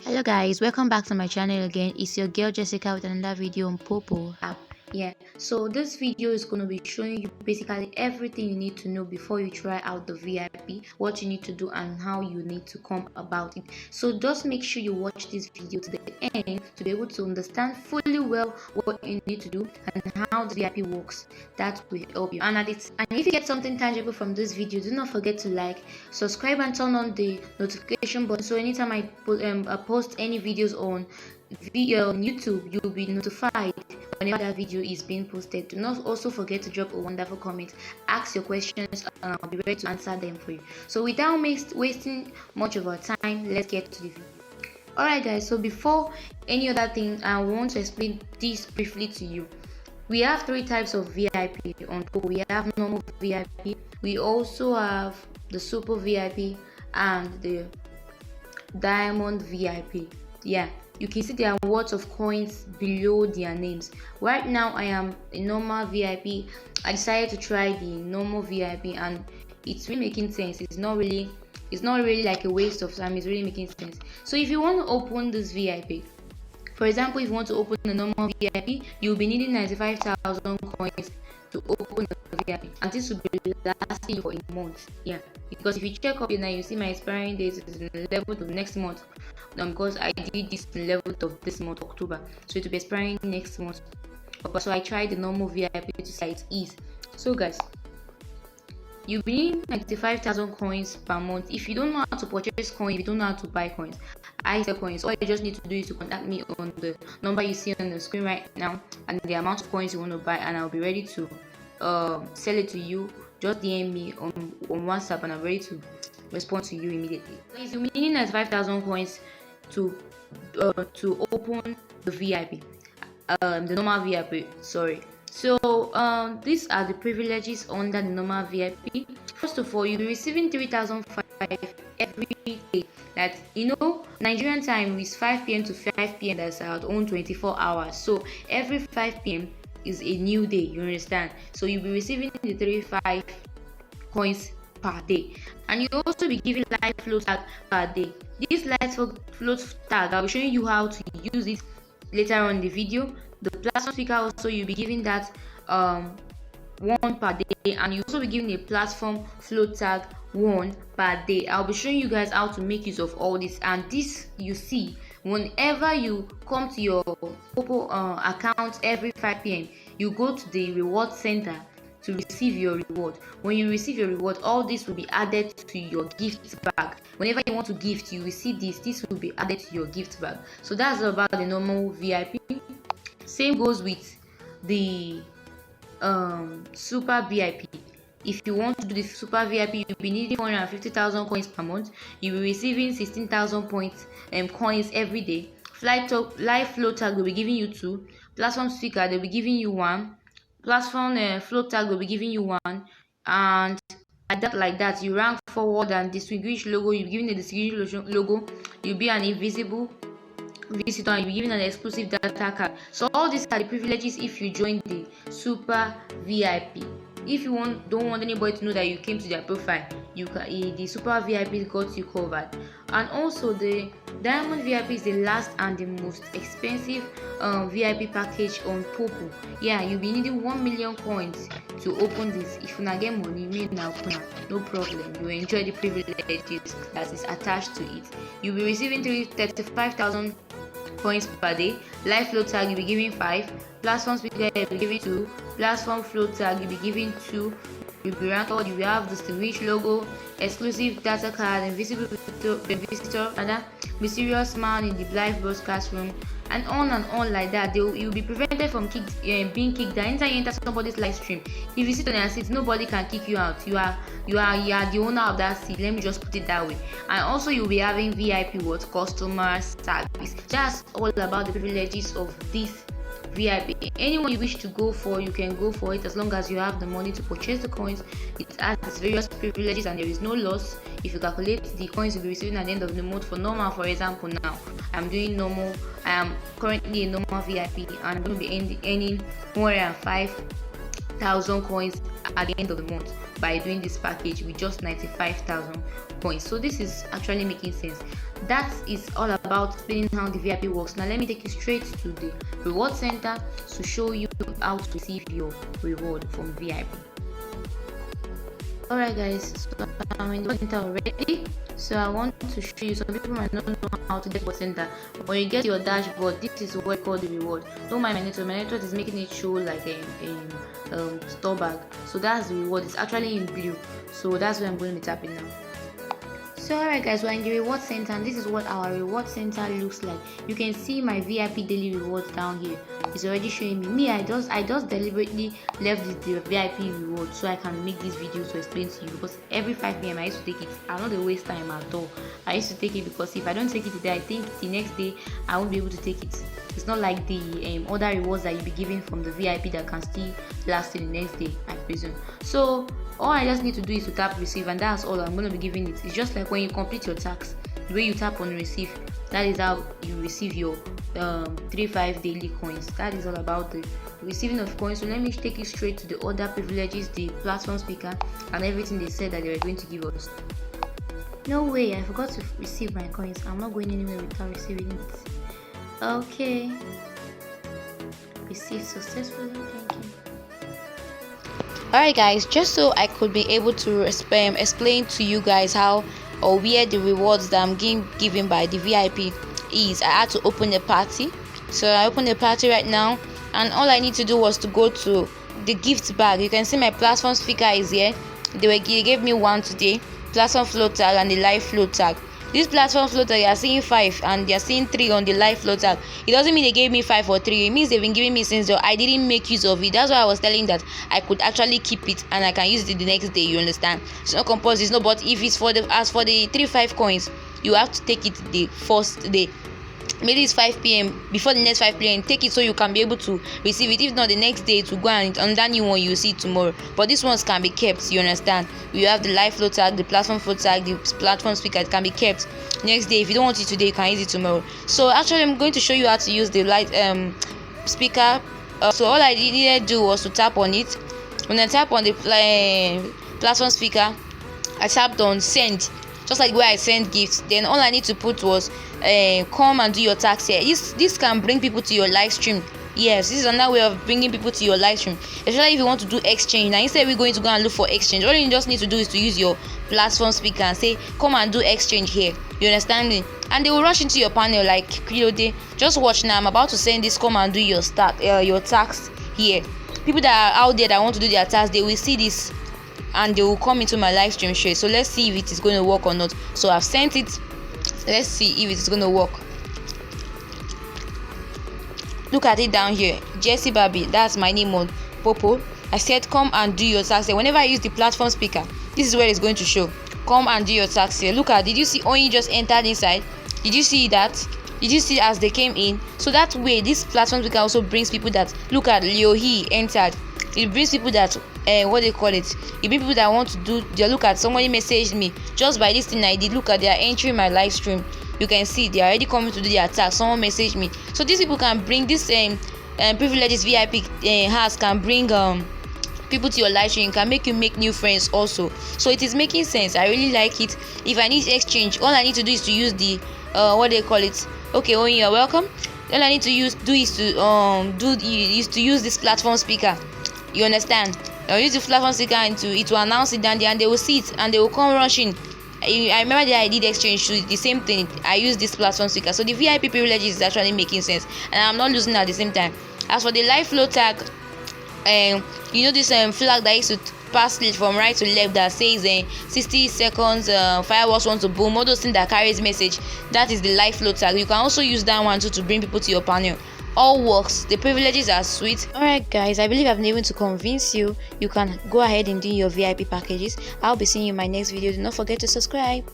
Hello guys, welcome back to my channel again. It's your girl Jessica with another video on POPPO app. So this video is going to be showing you basically everything you need to know before you try out the VIP, what you need to do and how you need to come about it. So just make sure you watch this video to the end to be able to understand fully well what you need to do and how the VIP works. That will help you. And if you get something tangible from this video, do not forget to like, subscribe and turn on the notification button so anytime I post any videos on YouTube, you'll be notified whenever that video is being posted. Do not also forget to drop a wonderful comment, ask your questions, and I'll be ready to answer them for you. So without wasting much of our time, let's get to the video. Alright guys, so before any other thing, I want to explain this briefly to you. We have three types of VIP on POPPO. We have normal VIP, we also have the super VIP and the diamond VIP. You can see there are words of coins below their names. Right now I am a normal VIP. I decided to try the normal VIP and it's really making sense. It's not really like a waste of time. It's really making sense. So if you want to open this VIP, for example, if you want to open the normal VIP, you'll be needing 95,000 coins to open the VIP, and this will be lasting for a month. Because if you check up here now, you see my expiring date is in the 11th of next month. Because I did this in the 11th of this month, October, so it will be expiring next month. So I tried the normal VIP to see it is. So guys, you need 95,000 coins per month. If you don't know how to purchase coins, if you don't know how to buy coins, I sell coins. All you just need to do is to contact me on the number you see on the screen right now and the amount of coins you want to buy, and I'll be ready to sell it to you. Just DM me on WhatsApp and I'm ready to respond to you immediately. So you need 95,000 coins to open the VIP, the normal VIP. Sorry. So these are the privileges under the normal VIP. First of all, you'll be receiving 3,005 every day. That Nigerian time is 5 p.m. to 5 p.m. That's our own 24 hours. So every 5 p.m. is a new day. You understand? So you'll be receiving the 35 coins per day, and you'll also be given live float tag per day. This live float tag, I'll be showing you how to use it later on in the video. The platform speaker also, you'll be given that one per day, and you also be given a platform float tag one per day. I'll be showing you guys how to make use of all this, and this you see whenever you come to your POPPO account every 5 p.m. you go to the reward center to receive your reward. When you receive your reward, all this will be added to your gift bag. Whenever you want to gift, you will see this will be added to your gift bag. So that's about the normal VIP. Same goes with the super VIP. If you want to do the super VIP, you'll be needing 450,000 coins per month. You'll be receiving 16,000 points coins every day. Live float tag will be giving you 2. Platform speaker, they'll be giving you 1. Platform float tag will be giving you 1. And like that, you rank forward and distinguish logo. You'll be given a distinguish logo. You'll be an invisible visitor and you'll be given an exclusive data card. So all these are the privileges if you join the super VIP. If you don't want anybody to know that you came to their profile, the super VIP got you covered. And also the diamond VIP is the last and the most expensive VIP package on POPPO. You'll be needing 1 million coins to open this. If you not get money, you may now open, no problem. You enjoy the privileges that is attached to it. You'll be receiving 35,000 coins per day. Live float tag, you'll be giving 5. Platform speaker, you'll be giving 2. Platform float tag, you'll be giving 2. You'll be ranked, you will have distinguished logo, exclusive data card, invisible visitor, and mysterious man in the live broadcast room, and on like that. You'll be prevented from being kicked out. Anytime you enter somebody's live stream, if you sit on your seat, nobody can kick you out. You are the owner of that seat. Let me just put it that way. And also you'll be having VIP customer service. That's all about the privileges of this VIP. Anyone you wish to go for, you can go for it as long as you have the money to purchase the coins. It has its various privileges and there is no loss. If you calculate the coins you'll be receiving at the end of the month, for normal, for example, now I'm doing normal. I am currently a normal VIP and I'm going to be earning 105,000 coins at the end of the month. by doing this package with just 95,000 points. So this is actually making sense. That is all about explaining how the VIP works. Now let me take you straight to the reward center to show you how to receive your reward from VIP. Alright guys, so I'm in the reward center already. So I want to show you, some people might not know how to get reward center. When you get your dashboard, this is what I call the reward. Don't mind my network. My network is making it show like a store bag. So that's the reward. It's actually in blue. So that's where I'm going to be tapping now. So alright guys, we're in the reward center and this is what our reward center looks like. You can see my VIP daily rewards down here. It's already showing me. I just deliberately left the VIP reward so I can make this video to explain to you, because every 5 p.m. I used to take it. I don't waste time at all. I used to take it because if I don't take it today, I think the next day I won't be able to take it. It's not like the other rewards that you'll be given from the VIP that can still last till the next day, I presume. So all I just need to do is to tap receive, and that's all I'm going to be giving it. It's just like when you complete your tax, the way you tap on receive, that is how you receive your 35 daily coins. That is all about the receiving of coins. So let me take you straight to the other privileges, the platform speaker, and everything they said that they were going to give us. No way, I forgot to receive my coins. I'm not going anywhere without receiving it. Okay, received successfully. Thank you. Alright guys, just so I could be able to explain to you guys how or where the rewards that I'm given by the VIP is, I had to open a party. So I opened a party right now, and all I need to do was to go to the gift bag. You can see my platform speaker is here. They gave me one today, platform float tag and the live float tag. This platform float tag, you are seeing 5 and they are seeing 3 on the live float tag. It doesn't mean they gave me 5 or 3. It means they've been giving me since I didn't make use of it. That's why I was telling that I could actually keep it and I can use it the next day. You understand? It's not compulsory. It's not. But if it's for as for the 3-5 coins, you have to take it the first day. Maybe it's 5 p.m. before the next 5 p.m. Take it so you can be able to receive it. If not, the next day to go and that new one you see tomorrow. But these ones can be kept. You understand? You have the live float tag, the platform float tag, the platform speaker. It can be kept next day. If you don't want it today, you can use it tomorrow. So actually, I'm going to show you how to use the light speaker. So all I needed to do was to tap on it. When I tap on the platform speaker, I tapped on send. Just like where I send gifts, then all I need to put was come and do your tax here. This can bring people to your live stream. Yes, this is another way of bringing people to your live stream, especially if you want to do exchange. Now instead we're going to go and look for exchange, all you just need to do is to use your platform speaker and say come and do exchange here. You understand me? And they will rush into your panel like Kriyode. Just watch now, I'm about to send this come and do your tax here. People that are out there that want to do their tax, they will see this and they will come into my live stream share. So let's see if it is going to work or not. So I've sent it. Let's see if it's going to work. Look at it down here, Jessie Baby. That's my name on POPPO. I said come and do your tax here. Whenever I use the platform speaker, this is where it's going to show. Come and do your tax here. Look at, did you see Onyi just entered inside? Did you see that? Did you see as they came in? So that way this platform speaker also brings people that, look at Leo, he entered. It brings people that what they call it, it brings people that want to do. They look at, somebody messaged me just by this thing I did. Look at, they are entering my live stream. You can see they are already coming to do their attack. Someone messaged me. So these people can bring this privileges VIP has can bring people to your live stream, can make you make new friends also. So it is making sense. I really like it. If I need exchange, all I need to do is to use the what they call it. Okay, when you are welcome, all I need to is to use this platform speaker. You understand? I'll use the platform speaker and it will announce it down there, and they will see it and they will come rushing. I remember that I did exchange to the same thing. I use this platform speaker. So the VIP privileges is actually making sense, and I'm not losing at the same time. As for the live flow tag, you know this flag that used to pass it from right to left that says 60 seconds fireworks want to boom, all those things that carries message, that is the live flow tag. You can also use that one too to bring people to your panel. All works. The privileges are sweet. Alright guys, I believe I've been able to convince you. You can go ahead and do your VIP packages. I'll be seeing you in my next video. Do not forget to subscribe.